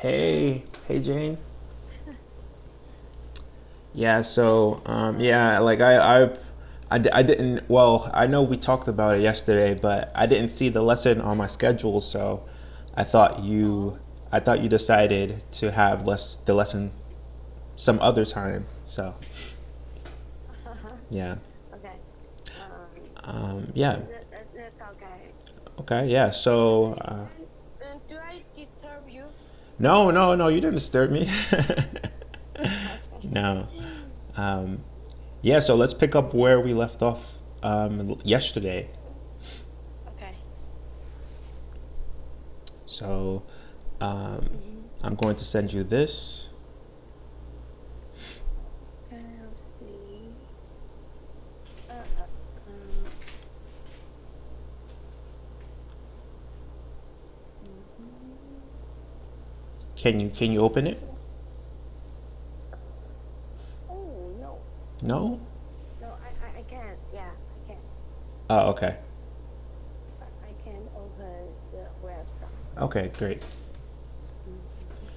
Hey Jane. Yeah, so yeah, like I didn't. Well, I know we talked about it yesterday, but I didn't see the lesson on my schedule, so I thought you, Oh, I thought you decided to have the lesson some other time. So yeah, okay. yeah, That's okay. okay, yeah. Do I disturb you? No, you didn't disturb me. Okay. No. Um, yeah, so let's pick up where we left off yesterday. Okay. So um, Mm-hmm. I'm going to send you this. Okay, I'll see. Uh, uh, um, mhm. Can you open it? Oh, no. No? No, I can't. Yeah, I can. Oh, okay. I can open the website. Okay, great. Mm-hmm.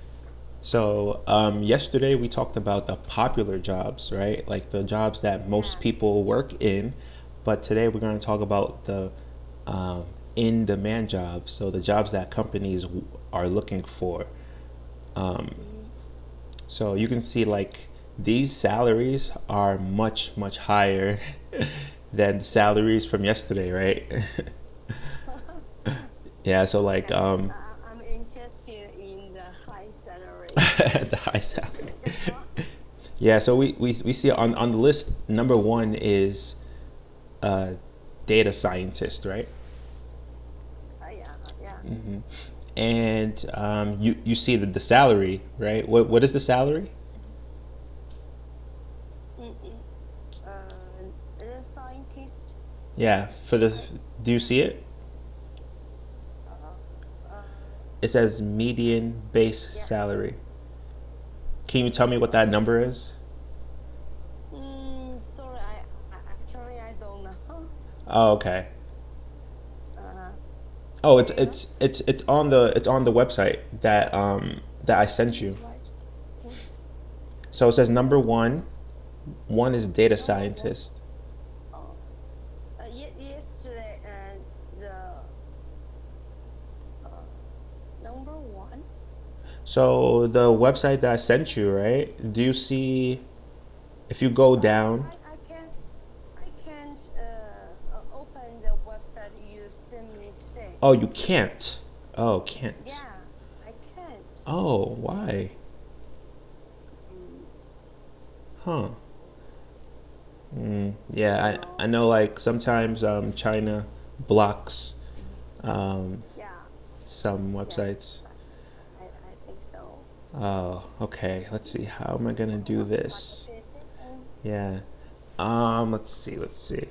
So yesterday we talked about the popular jobs, right? Like the jobs that most Yeah, people work in. But today we're going to talk about the um, in-demand jobs. So the jobs that companies are looking for. Um, mm-hmm. so you can see like these salaries are much higher than the salaries from yesterday, right? Yeah, so like Okay. I'm interested in the high salary. the high salary. Job. Yeah, so we see on the list number one is uh, data scientist, right? Yeah, yeah. And you see the salary, right? What is the salary? Mm-mm. The scientist. Yeah, for the I, do you see it? uh, It says median yes. base Yeah. salary. Can you tell me what that Uh, number is? Sorry, actually I don't know. Oh, okay. Uh, Oh, do you know? it's on the website that I sent you. Right. Mm. So it says number one is data Number one. scientist. Oh, yesterday the uh, number one. So the website that I sent you, right? Do you see if you go down? I can't open the website you sent me today. Oh, you can't. Oh, can't. Yeah, I can't. Oh, why? Mm, Huh. I don't Yeah, I know. know like sometimes China blocks Mm. um, Yeah, some yeah, websites. I think so. Oh, okay. Let's see. How am I gonna do What a this? pity. Yeah. Let's see.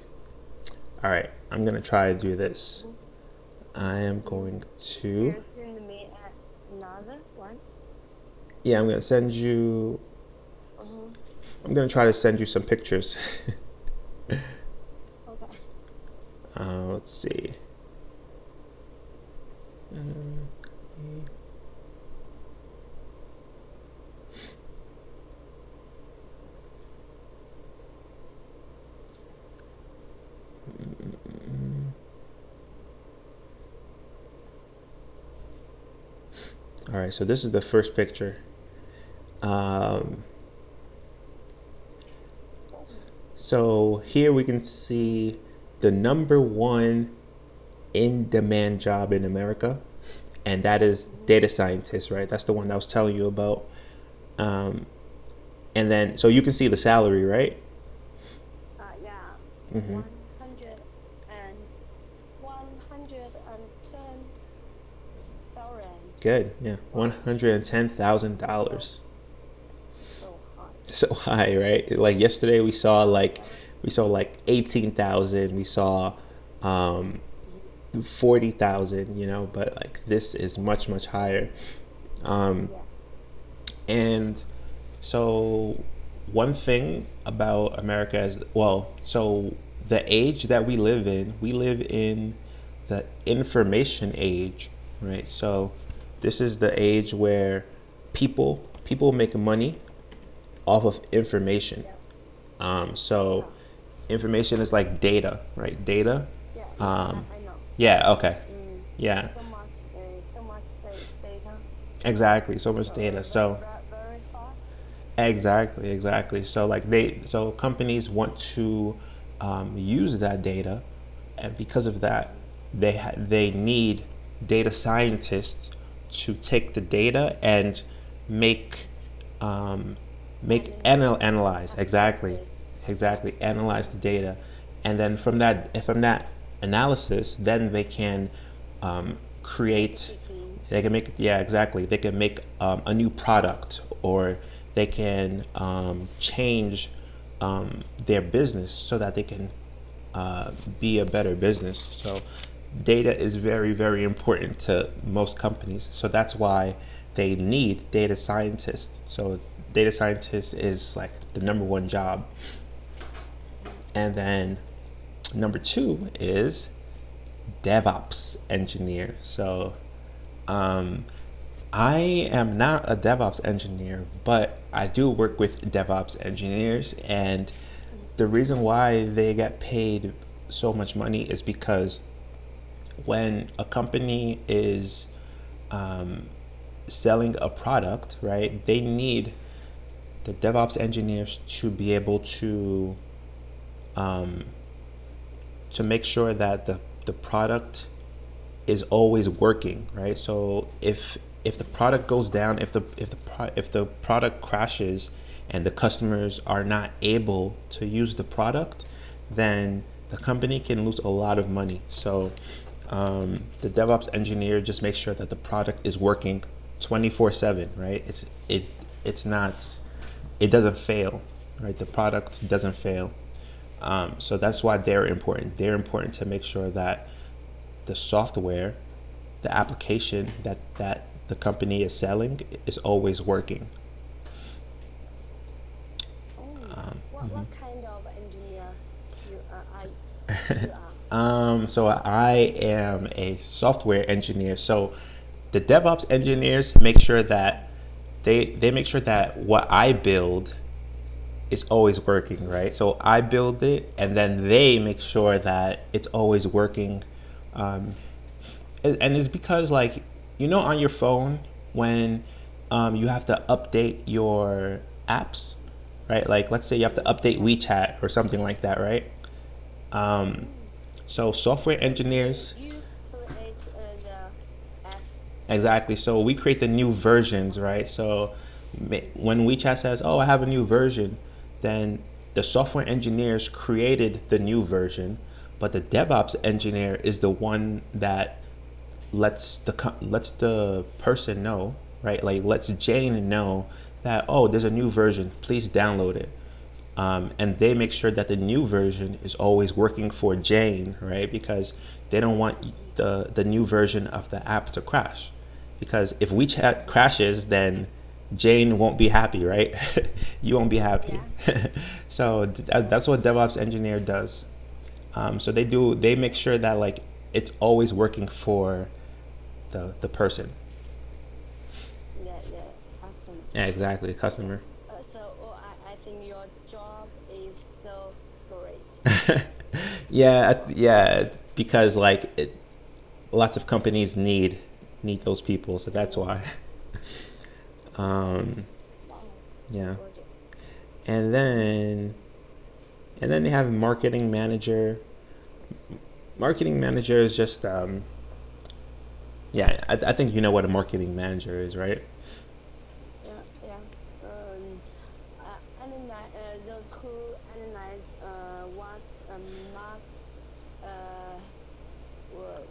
All right, I'm gonna try to do this. Mm, I am mm. going to, You send me another one. yeah, I'm gonna send you, Uh-huh. I'm gonna try to send you some pictures. Okay. Let's see. All right, so this is the first picture. Mm. Um, so here we can see the number one in demand job in America, and that is Mm-hmm. data scientist, right? That's the one I was telling you about. Um, and then, so you can see the salary, right? Yeah. Mm-hmm. 110,000. Good. Yeah, one Wow, hundred and ten thousand so dollars. so high. So high, right? Like yesterday, Yeah. we saw like 18,000. We saw um, 40,000. You know, but like this is much higher. Um, Yeah. and so one thing about America is well, so the age that we live in the information age, right? So this is the age where people make money off of information. Yeah. So Yeah. information is like data, right? Data. Yeah. Yeah. Um, I know. yeah. Okay. Mm, Yeah. so much data. Exactly. So much So data. So very fast. exactly. So like so companies want to use that data, and because of that, Mm-hmm. they need data scientists to take the data and make um, analyze exactly, Analysis. analyze the Mm-hmm. data, and then from that analysis, then they can Make create. decision. They can make, yeah, exactly. They can make a new product, or they can change their business so that they can uh, be a better business. So data is very important to most companies. So that's why they need data scientists. So data scientist is like the number one job. And then number two is DevOps engineer. So um, I am not a DevOps engineer, but I do work with DevOps engineers, and the reason why they get paid so much money is because when a company is um, selling a product, right, they need the DevOps engineers to be able um, to make sure that the product is always working, right? So if the product goes down, if the product crashes and the customers are not able to use the product, then the company can lose a lot of money. So the DevOps engineer just makes sure that the product is working 24/7, right? It's not, it doesn't fail, right? The product doesn't fail. So that's why they're important. They're important to make sure that the software, the application that the company is selling is always working. Oh, Mhm. what kind of engineer you are? So I am a software engineer. So the DevOps engineers make sure that they make sure that what I build is always working, right? So I build it, and then they make sure that it's always working. Um, and it's because, like, on your phone, when you have to update your apps, right? Like, let's say you have to update Yeah. WeChat or something like that, right? Um, Mm. so software So engineers. you create the apps. Exactly. So we create the new versions, right? So when WeChat says, "Oh, I have a new version," then the software engineers created the new version, but the DevOps engineer is the one that lets the person know, right? Like lets Jane know that, oh, there's a new version. Please download it. And they make sure that the new version is always working for Jane, right? Because they don't want the new version of the app to crash. Because if WeChat crashes, then Jane won't be happy, right? You won't be happy. Yeah. So that's what DevOps engineer does. So they make sure that like it's always working for the person. The customer. Yeah, exactly, Yeah. customer. I think your job is so great. Yeah, because like lots of companies need those people, so that's Mm. why. um, Wow. So yeah, gorgeous. and then they have marketing manager. Marketing manager is just yeah. I think you know what a marketing manager is, right? Yeah. Analyze those who analyze what mark uh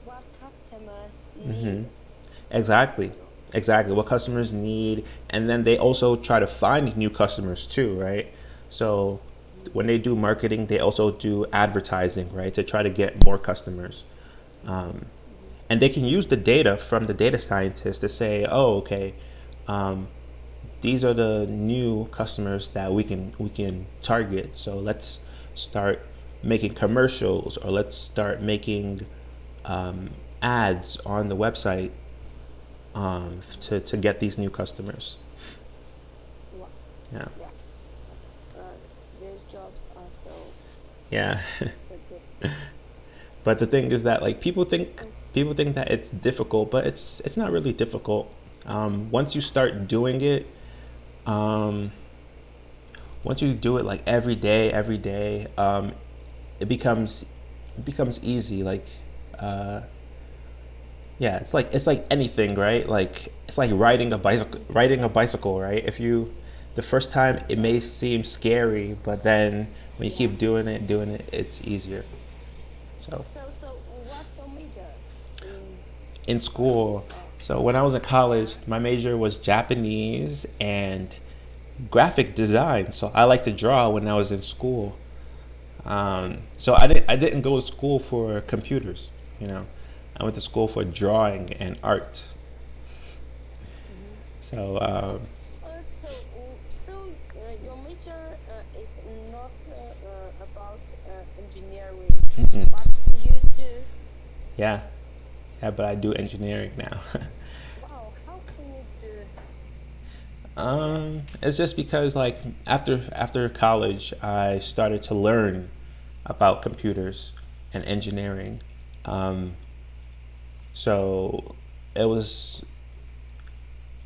what customers Mm-hmm. need. Exactly. You know. Exactly. What customers need. And then they also try to find new customers too, right? So when they do marketing, they also do advertising, right? To try to get more customers. Um, Mm-hmm. and they can use the data from the data scientists to say, oh, okay, um, these are the new customers that we can target. So let's start making commercials, or let's start making ads on the website to get these new customers. Yeah. yeah, uh, these jobs are Yeah. so good. But the thing is that like Mm, people think that it's difficult, but it's not really difficult. Once you start doing it, um, once you do it like every day, it becomes it becomes easy. Like, uh, yeah, it's like anything, right? Like it's like riding a bicycle, right? If you the first time it may seem scary, but then when you yeah. keep doing it, it's easier. So So what's your major in in school, so when I was in college, yeah? my major was Japanese and graphic design. So I like to draw when I was in school. Oh, So I didn't go to school for computers, you know. I went to school for drawing and art. mm-hmm. So Your major is not about engineering, mm-mm. but you do. Yeah, yeah, but I do engineering now. Wow, how can you do that? It's just because like after college, I started to learn about computers and engineering. Um, so it was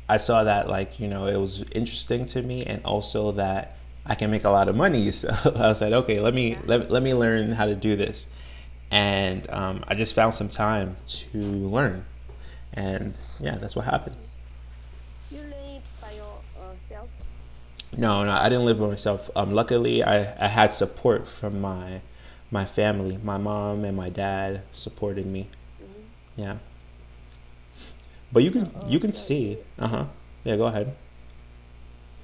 I saw that like it was interesting to me, and also that I can make a lot of money. So I said, okay, Yeah, let me learn how to do this, and I just found some time to learn, and yeah, that's what happened. you, you learn it by yourself. No, no, I didn't live by myself. Luckily, I had support from my family. My mom and my dad supported me. Mm-hmm. Yeah, but you can So see. you Uh huh. Yeah, go ahead.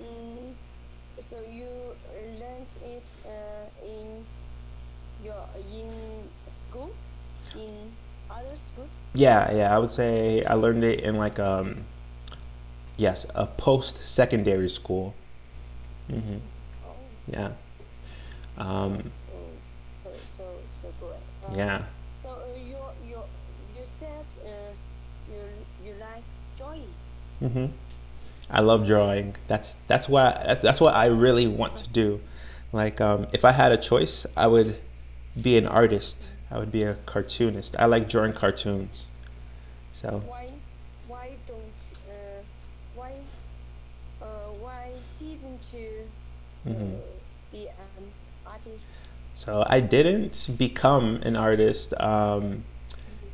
mm, so you learned it in school, in other school. Yeah, yeah. I would say I learned it in like yes, a post secondary school. Hmm. Oh, Yeah. oh, Um, oh, so great. yeah. You said you like drawing. Hmm. I love drawing. That's what I really want to do. Like, if I had a choice, I would be an artist. Mm. I would be a cartoonist. I like drawing cartoons. So, Why why don't why why didn't you hmm be an artist? so I didn't become an artist Mhm.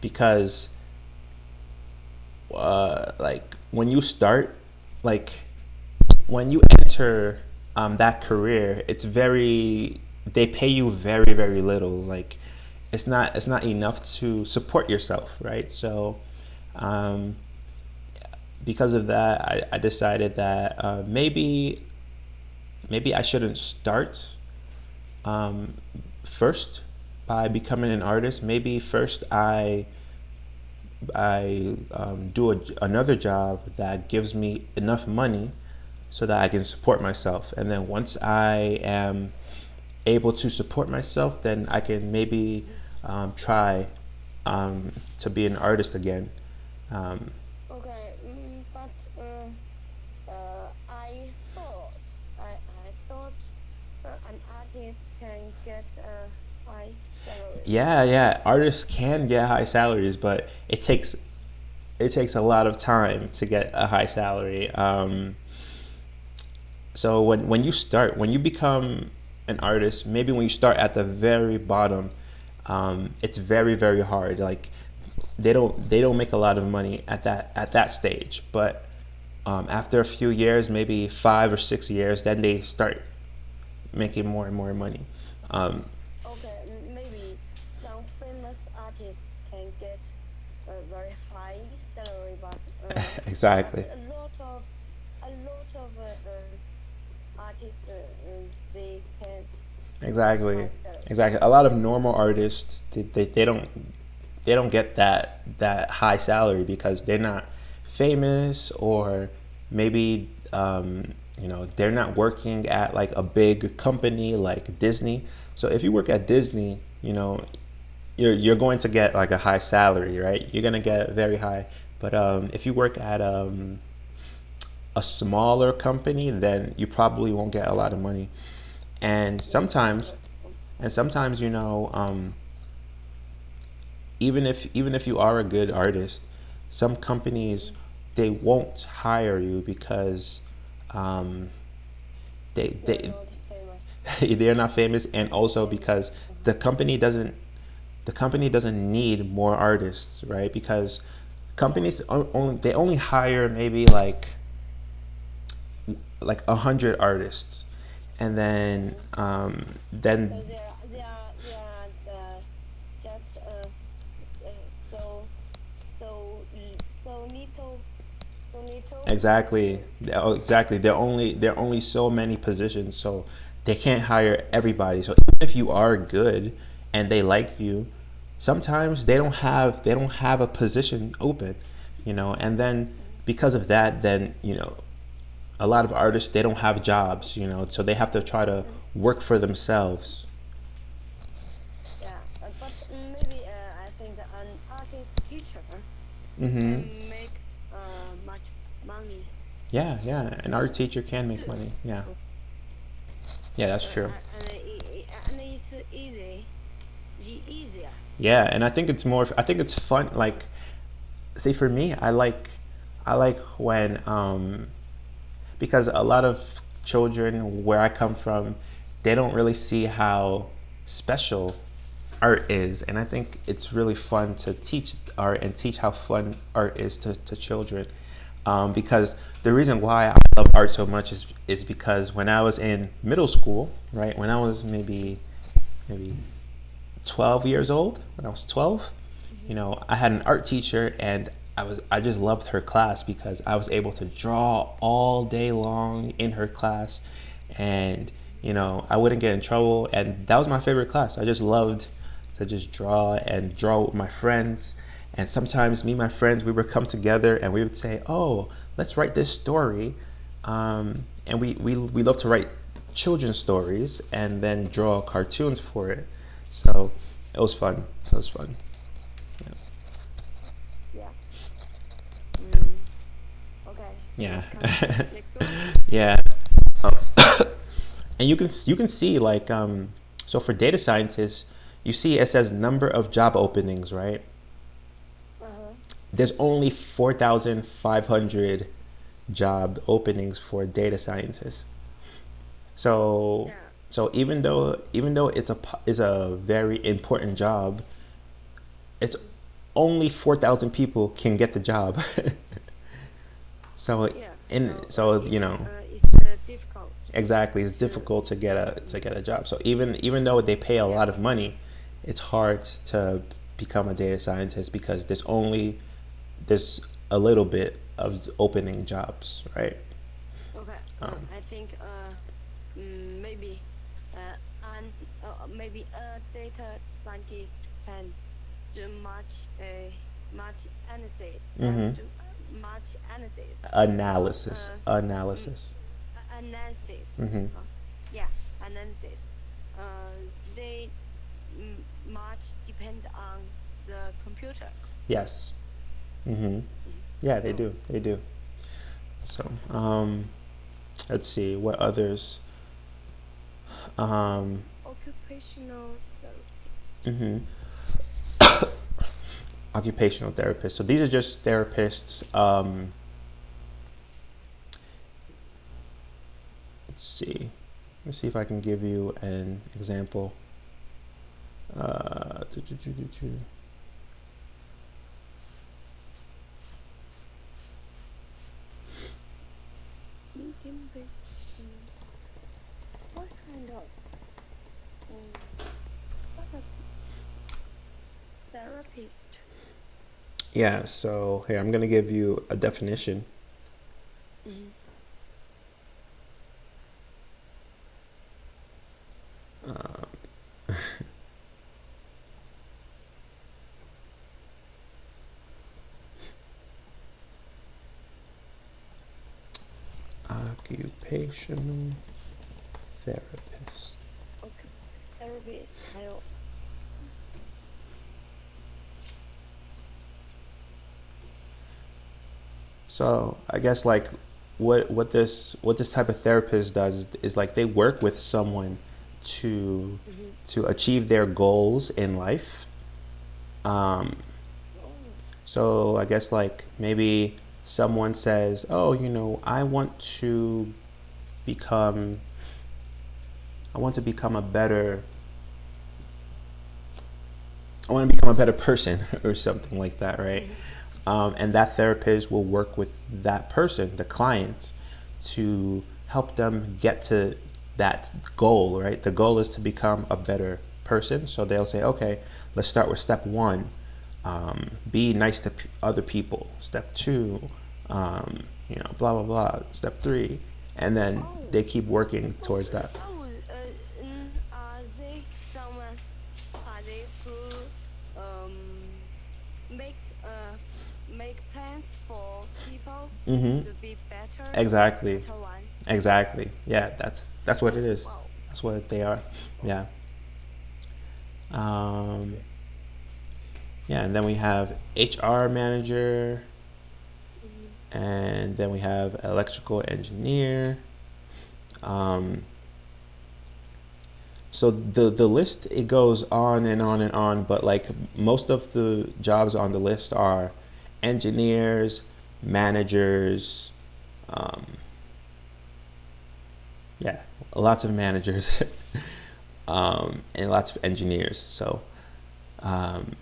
because like when you start, like when you enter that career, it's very they pay you very little. Like it's not enough to support yourself, right? So um, because of that, I decided that maybe I shouldn't start um, first by becoming an artist. Maybe first I do another job that gives me enough money so that I can support myself. And then once I am able to support myself, then I can maybe try to be an artist again. Um, Okay, but I thought an artist can get a high salary. yeah, yeah, artists can get high salaries, but it takes a lot of time to get a high salary. So when you start, when you become an artist, maybe when you start at the very bottom, it's very hard. Like they don't make a lot of money at that stage, but after a few years, maybe 5 or 6 years, then they start making more and more money. Um, Okay, maybe some famous artists can get a very high salary, but exactly, a lot of artists they can't get exactly, high salary. exactly. A lot of normal artists they don't get that high salary because they're not famous, or maybe they're not working at like a big company like Disney. So if you work at Disney, you're going to get like a high salary, right? You're gonna get very high. But if you work at a smaller company, then you probably won't get a lot of money. And Yeah, that's sometimes, true. and sometimes, even if you are a good artist, some companies, Mm, they won't hire you because um, they you're they not famous. they're not famous, and also And because the company doesn't the company doesn't need more artists, right? Because yeah, companies only they only hire maybe like 100 artists, and then mm-hmm. then So they are just so little exactly. positions. Oh, exactly. There are only so many positions, so they can't hire everybody. So even if you are good and they like you, sometimes they don't have a position open, and then Mm, because of that, then a lot of artists, they don't have jobs, so they have to try to mm, work for themselves. yeah, but maybe I think an artist teacher Hmm. can make much money. Yeah, yeah. An art teacher can make money. Yeah, yeah, that's true. And it's easier. Yeah, and I think it's fun. Like, see, for me, I like when because a lot of children where I come from, they don't really see how special art is, and I think it's really fun to teach art and teach how fun art is to children. Because the reason why I love art so much is because when I was in middle school, right, when I was maybe 12 years old, when I was 12, Hmm. I had an art teacher, and I just loved her class because I was able to draw all day long in her class, and I wouldn't get in trouble, and that was my favorite class. I just loved to just draw with my friends, and sometimes me and my friends, we would come together and we would say, oh, let's write this story, and we love to write children's stories and then draw cartoons for it. So it was fun. It was fun. Yeah. Mm, okay. Yeah. Continue. Next one. Yeah. Um, and you can see, like, so for data scientists, you see it says number of job openings, right? Uh-huh. There's only 4,500 job openings for data scientists. So Yeah. so even though it's a very important job, it's Mm, only 4,000 people can get the job. So yeah. in So so it's difficult. exactly, it's To difficult to get a to mm, get a job. So even though they pay a yeah. lot of money, it's hard to become a data scientist because there's a little bit of opening jobs, right? Okay. Um, I think maybe and maybe a data scientist can do much analysis hmm much analysis, because analysis. analysis. hmm Uh, yeah, analysis. They much depend on the computer. Yes. hmm Mhm. Yeah, they So do. They do. So, let's see what others. Um, occupational therapist. mhm. Occupational therapists. So these are just therapists. Let's see. Let's see if I can give you an example. Uh, do, do, do, do, do. Medium based. What kind of um, therapist? Yeah. So here I'm gonna give you a definition. Mhm. Um, occupational therapist. Okay. Therapist 还有 So I guess like what this type of therapist does is like they work with someone to Mm-hmm. to achieve their goals in life. Um, Oh. so I guess like maybe someone says, "Oh, I want to become become a better I want to become a better person," or something like that, right? Mm-hmm. And that therapist will work with that person, the client, to help them get to that goal, right? The goal is to become a better person. So they'll say, okay, let's start with step one. Be nice to other people. Step two, blah, blah, blah. Step three. And then Oh. they keep working Oh. towards that. Are they someone? Are they who um make uh make plans for people Mm-hmm. to be Exactly. better one? Exactly. Yeah, that's what it Oh is. wow. That's what they are. Oh, Yeah. so Um, good. yeah, and then we have HR manager, Mm-hmm. and then we have electrical engineer. Um, so the list, it goes on and on and on, but like most of the jobs on the list are engineers, managers, um, yeah, lots of managers, and lots of engineers. So yeah. Uh,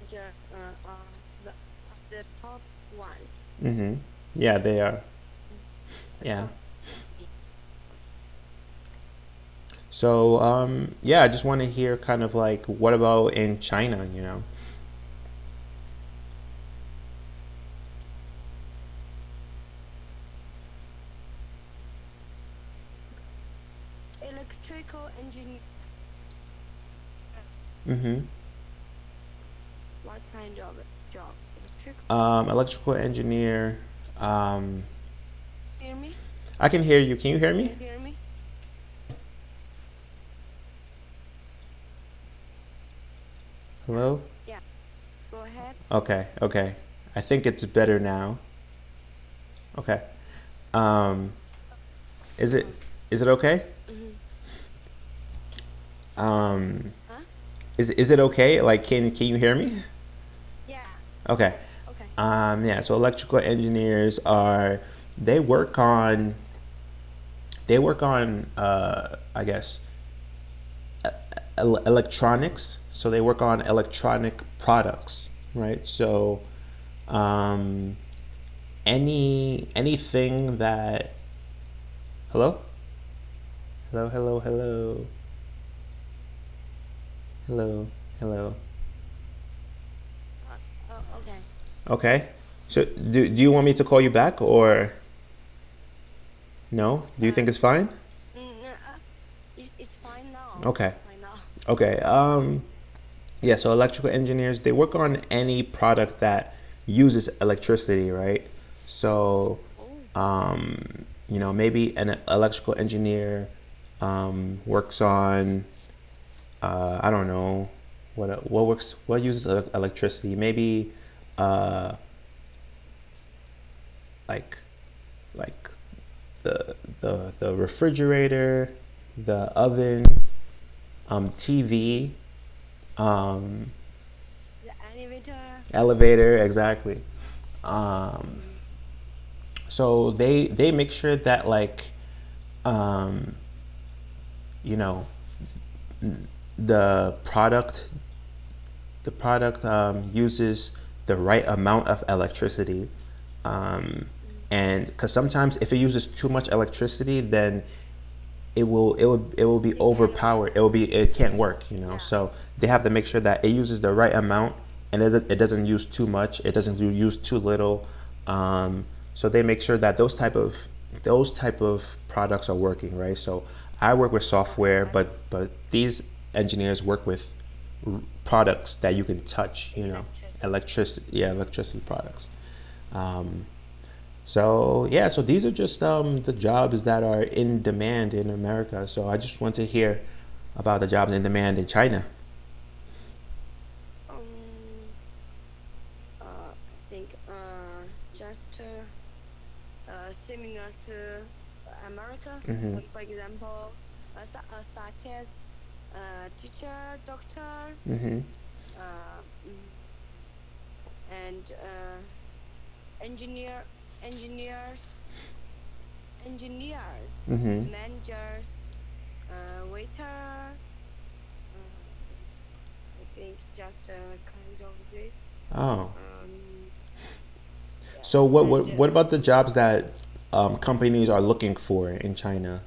manager are the top one. Yeah, they are. Mm. The Yeah. top. So, yeah, I just want to hear kind of like what about in China? Electrical engineer. Mm-hmm. What kind of job? Electrical. Electrical engineer. Um, Hear me? I can hear you. Can you hear Can me? you hear me? Hello? Yeah. Go ahead. Okay, okay. I think it's better now. Okay. Um, is it Um. is it okay? Mm-hmm. Um, Huh? is it okay? Like, can you hear me? Yeah. Okay. Okay. Okay. Yeah. So electrical engineers are they work on I guess electronics. So they work on electronic products, right? So um, anything that hello, hello, hello, hello, hello, hello. Okay. Okay. So do you want me to call you back or no? Do you Uh. think it's fine? It's fine now. Okay. It's fine now. Okay. Yeah. So electrical engineers they work on any product that uses electricity, right? So Oh. maybe an electrical engineer works on I don't know what uses electricity. Maybe uh, like like the refrigerator, the oven, TV, um, The elevator. elevator, exactly. Um, Mm-hmm. so they make sure that like um, you know the product uses the right amount of electricity. Um, Mm-hmm. and because sometimes if it uses too much electricity, then it will be It cannot. overpowered. It can't work. Yeah. So they have to make sure that it uses the right amount and it doesn't use too much. It doesn't use too little. Um, so they make sure that those type of products are working, right? So I work with software, I see. but these engineers work with products that you can touch. Electricity. Electricity products. Um, so yeah, so these are just the jobs that are in demand in America. So I just want to hear about the jobs in demand in China. I think America. Mm-hmm. For example, such as teacher, doctor, Mm-hmm. uh, and engineer, engineers, engineers, Mm-hmm. managers, waiter. I think just kind of this. Oh. Um, yeah, So what and what what about the jobs that companies are looking for in China?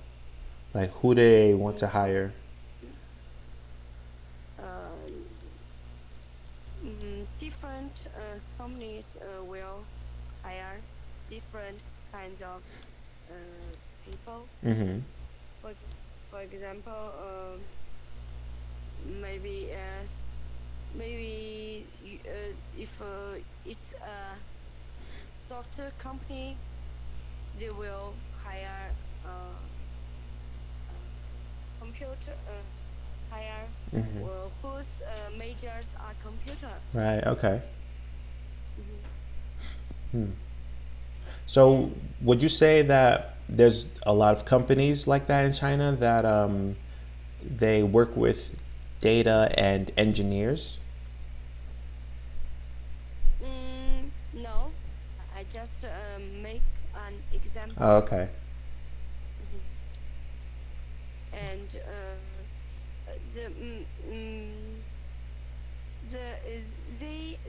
Like who do they want to mm, hire? uh, different companies will hire different kinds of people. Mm-hmm. For for example, maybe if it's a software company, they will hire uh, computer hire Mm-hmm. whose majors are computer. Right. Okay. Hmm. Hmm. So And would you say that there's a lot of companies like that in China that they work with data and engineers? no, I just make an Oh, example. okay. Mhm. And the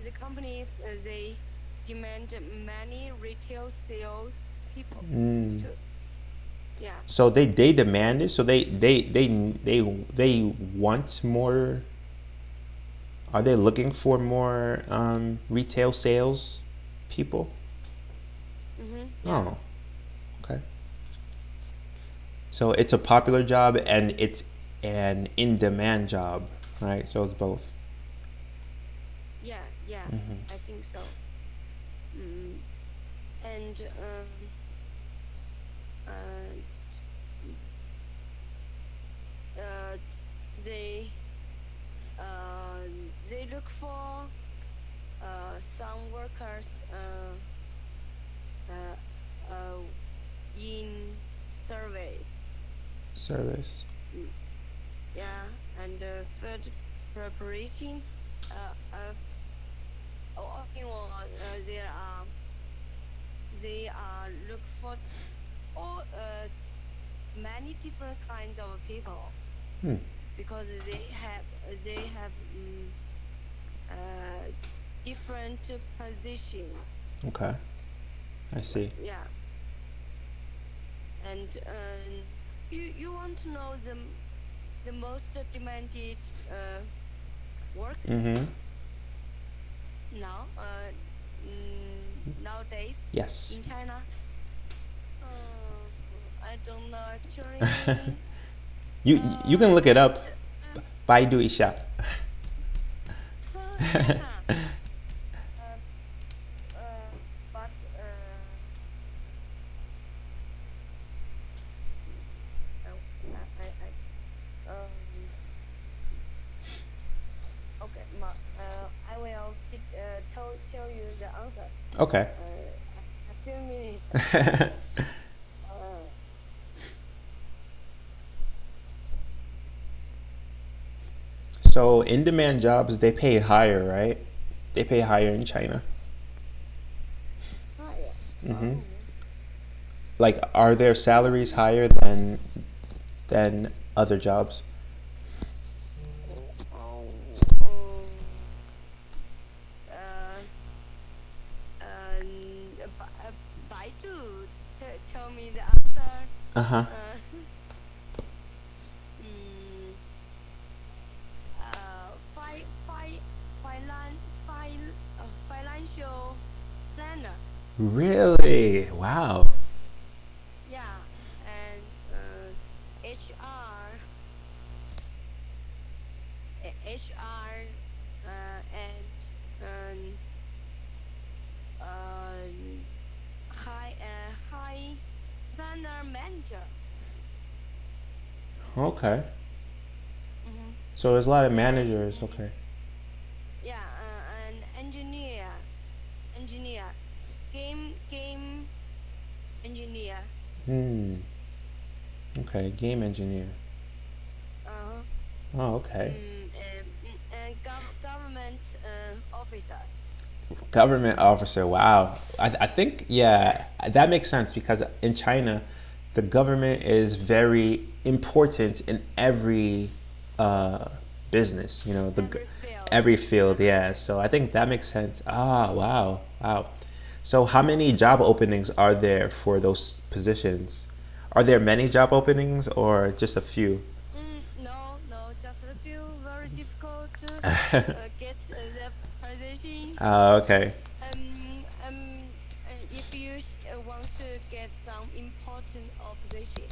the companies they demand many retail sales people Mm. too. Yeah. So they demand it. So they want more. Are they looking for more retail sales people? Yeah. Oh, okay. So it's a popular job and it's an in-demand job, right? So it's both. Yeah. Yeah. Hmm. I think so. Mm. And uh, uh, they uh, they look for some workers uh, uh, in surveys. Service. Mm, yeah, and food preparation. Uh, anyone they are look for all many different kinds of people Hmm. because they have uh, different position. Okay. I see. Yeah, and you want to know the most demanded work Mm-hmm. now nowadays Yes. in China? I don't know actually, You can look it but up. Baidu Isha. yeah, uh, uh, but oh, um, okay, I will tell you the answer. Okay. A few minutes actually. Uh, So in-demand jobs they pay higher, right? They pay higher in China. higher. Hmm. Oh. Like, are their salaries Mm, higher than other jobs? oh, uh, Baidu tell me the answer. Uh huh. Uh, mm, financial planner. Really? Wow. Yeah, and HR, HR, and um, uh, high planner manager. Okay. Hmm. So there's a lot of And managers. Okay. yeah, an engineer, game engineer. Hmm. Okay. Game engineer. Uh-huh. Oh, okay. And government officer. Government officer. Wow. I think, yeah, that makes sense because in China, the government is very important in every uh, business, Every field. every field. Uh-huh. Yeah. So I think that makes sense. Ah, wow. Wow. So how many job openings are there for those positions? Are there many job openings or just a few? No, just a few very difficult to get the position. Okay. If you want to get some important position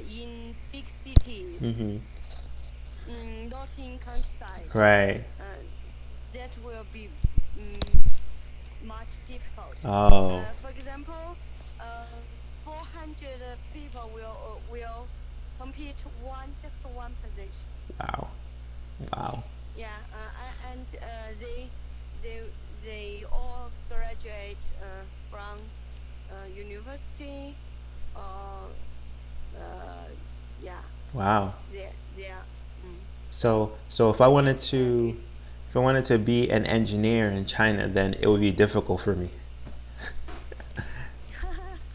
in big cities, Mm-hmm. not in countryside, Right. uh, that will be um, much difficult. Oh, For example, 400 people will compete just one position. wow. Wow. Yeah, and they they all graduate from university or uh, yeah, Wow. they are mm, So if I wanted they to if I wanted to be an engineer in China, then it would be difficult for me.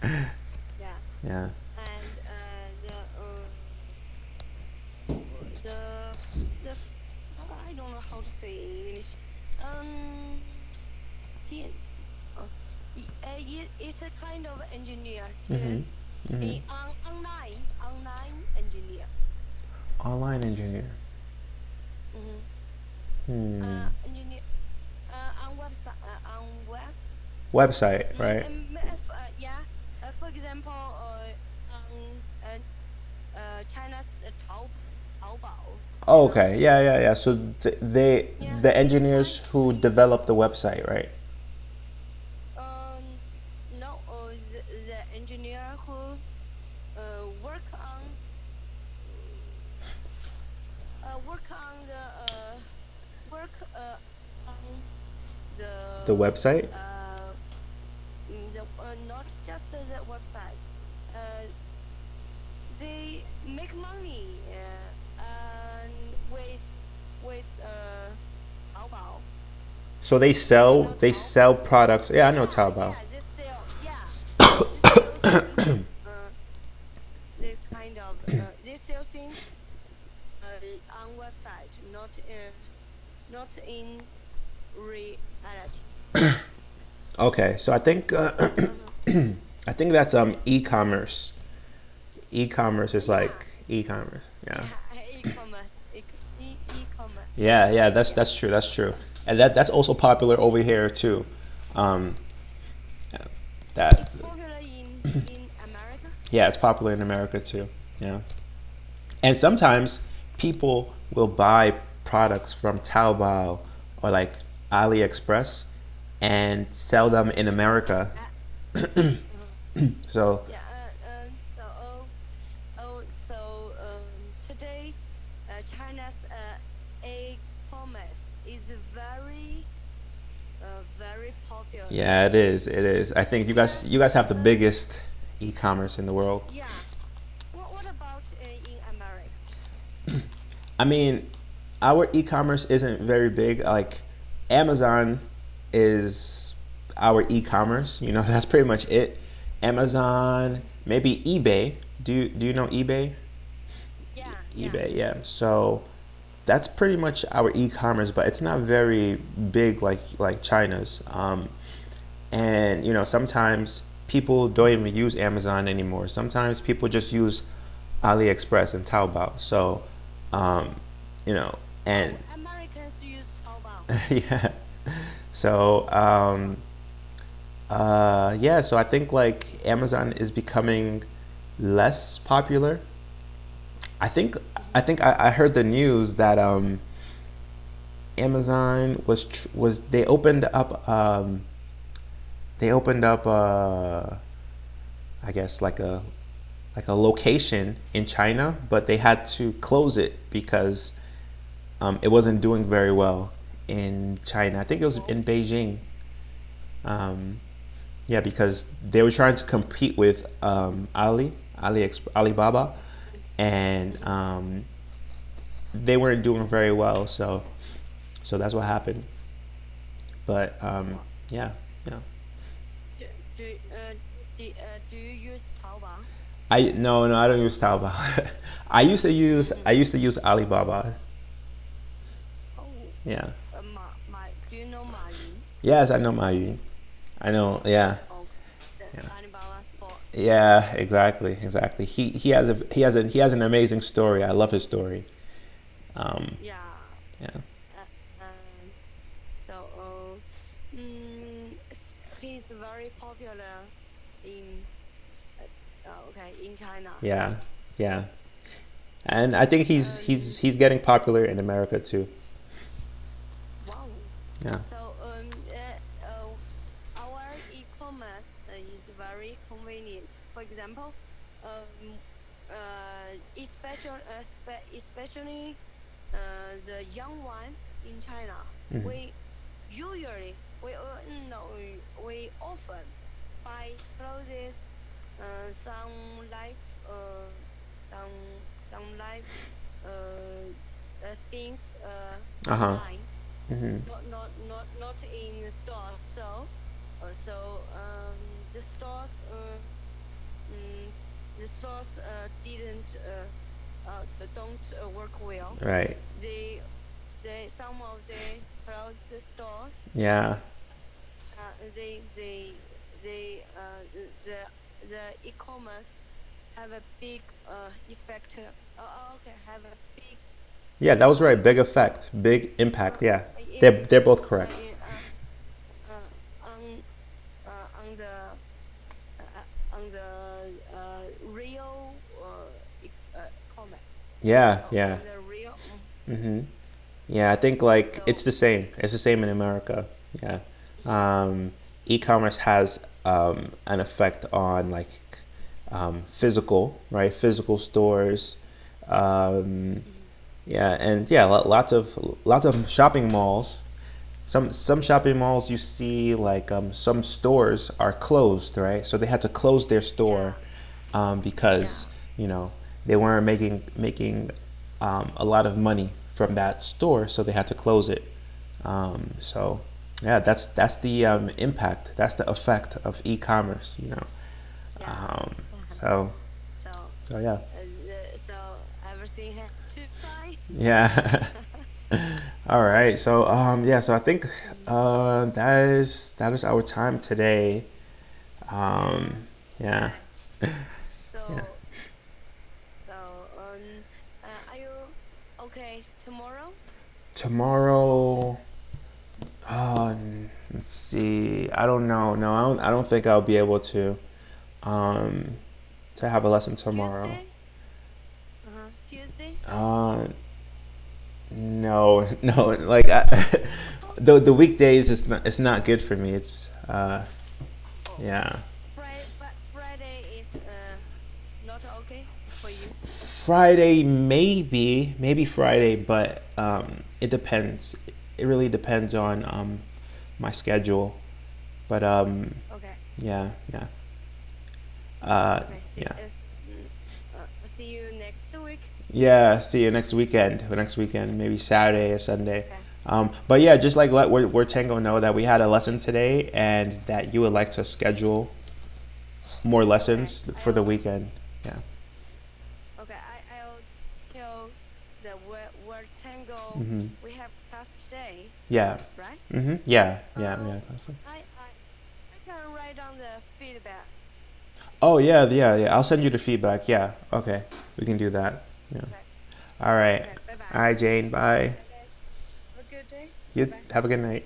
yeah, Yeah. and the I don't know how to say in English. Um, it's a kind of engineer to Mhm. Mhm. online engineer. Online engineer. Mm-hmm. Hmm. Engineer on website on web. Website, right? Yeah. For example, on China's Taobao, you Oh, know. okay. Yeah, yeah, yeah. So Yeah, the it's engineers who kind. developed the website, right? Um, no, the engineer who work on work on the work on The the website? uh not just the website. Uh, they make money and with Taobao. So Do you know they Taobao? sell products. Yeah, I know Taobao. Yeah, they sell things. This kind of they sell things on website, not in reality. Okay, so I think Uh-huh. I think that's e-commerce. E-commerce is Yeah, like e-commerce. Yeah. yeah, e-commerce, e-commerce. Yeah, yeah, Yeah, that's true. That's true. And that's also popular over here too. Um, yeah, that it's popular in America. yeah, it's popular in America too. Yeah. And sometimes people will buy products from Taobao or like AliExpress and sell them in America. Uh, uh, So yeah. Today, China's e-commerce is very popular. yeah, it is. It is. I think Yeah. you guys have the biggest e-commerce in the world. Yeah. What about in America? I mean, our e-commerce isn't very big. Like Amazon is our e-commerce. That's pretty much it. Amazon, maybe eBay. Do you know eBay? Yeah, yeah. eBay, yeah. So that's pretty much our e-commerce, but it's not very big like China's. And sometimes people don't even use Amazon anymore. Sometimes people just use AliExpress and Taobao. So, um, you know, and Oh, Americans use Taobao. yeah. So, yeah. So I think like Amazon is becoming less popular. I think Hmm. I heard the news that Amazon was they opened up I guess like a location in China, but they had to close it because it wasn't doing very well in China. I think it was in Oh, Beijing. Um, Yeah, because they were trying to compete with Alibaba, and they weren't doing very well. So that's what happened. But Wow. yeah, yeah. Do do do you use Taobao? I no no I don't use Taobao. I Mm-hmm. used to use Alibaba. Oh, Yeah. Do you know Ma Yun? Yes, I know Mayu. I know. Yeah. Okay, the Yeah. Alibaba Sports. Yeah. Exactly. Exactly. He has an amazing story. I love his story. Um. Yeah. Yeah. And so he's very popular in okay in China. Yeah. Yeah. And I think Um, he's getting popular in America too. wow. Yeah. So our e-commerce is very convenient. For example, especially the young ones in China, Mhm. we usually no, we often buy clothes, some life, some life uh, things Uh huh. online, Mhm. not in the stores. So the stores mm, didn't don't work well. Right. They some of the clothes store Yeah. they the e-commerce have a big effect. Okay, have a big Yeah. That was right. Big uh, effect. Big impact. Yeah. in They're both correct. in on on the real commerce. Yeah. So Yeah. on the real. Hmm. Yeah, I think like it's So the same. It's the same in America. Yeah. yeah, E-commerce has an effect on like physical, right? Physical stores. Um, mhm, yeah, and yeah, lots of shopping malls. Some shopping malls you see like some stores are closed, right? So they had to close their store yeah, because yeah, you know they weren't making a lot of money from that store, so they had to close it. So yeah, that's the impact. That's the effect of e-commerce. yeah. Um, so So so yeah. so everything has two sides. Yeah. All right. So yeah, so I think Mhm. that is our time today. Yeah. Yeah. Okay. Yeah. So are you okay tomorrow? Tomorrow, let's see. I don't know. No, I don't think I'll be able um to have a lesson tomorrow. Tuesday? Tuesday? Uh no, no, like the weekdays it's not good for me. It's Oh, yeah. Friday is not okay for you. Friday, maybe Friday, but it depends. It really depends on my schedule. But Okay. yeah, yeah, uh, Okay. yeah, See you next week. yeah. See you next weekend. Next weekend, maybe Saturday or Sunday. Okay. But yeah, just like let we're Tango know that we had a lesson today and that you would like to schedule more Okay. lessons for the weekend. Yeah. I'll tell the word tango Mhm. we have class today, Yeah. right? Mhm. Yeah. Yeah. Uh, Yeah. I can write down the feedback. Oh yeah, yeah, yeah. I'll send you the feedback. Yeah. Okay. We can do that. Yeah. Okay. All right. Okay. Bye All bye. right, Jane. Bye. Have a good day. Bye You bye. have a good night.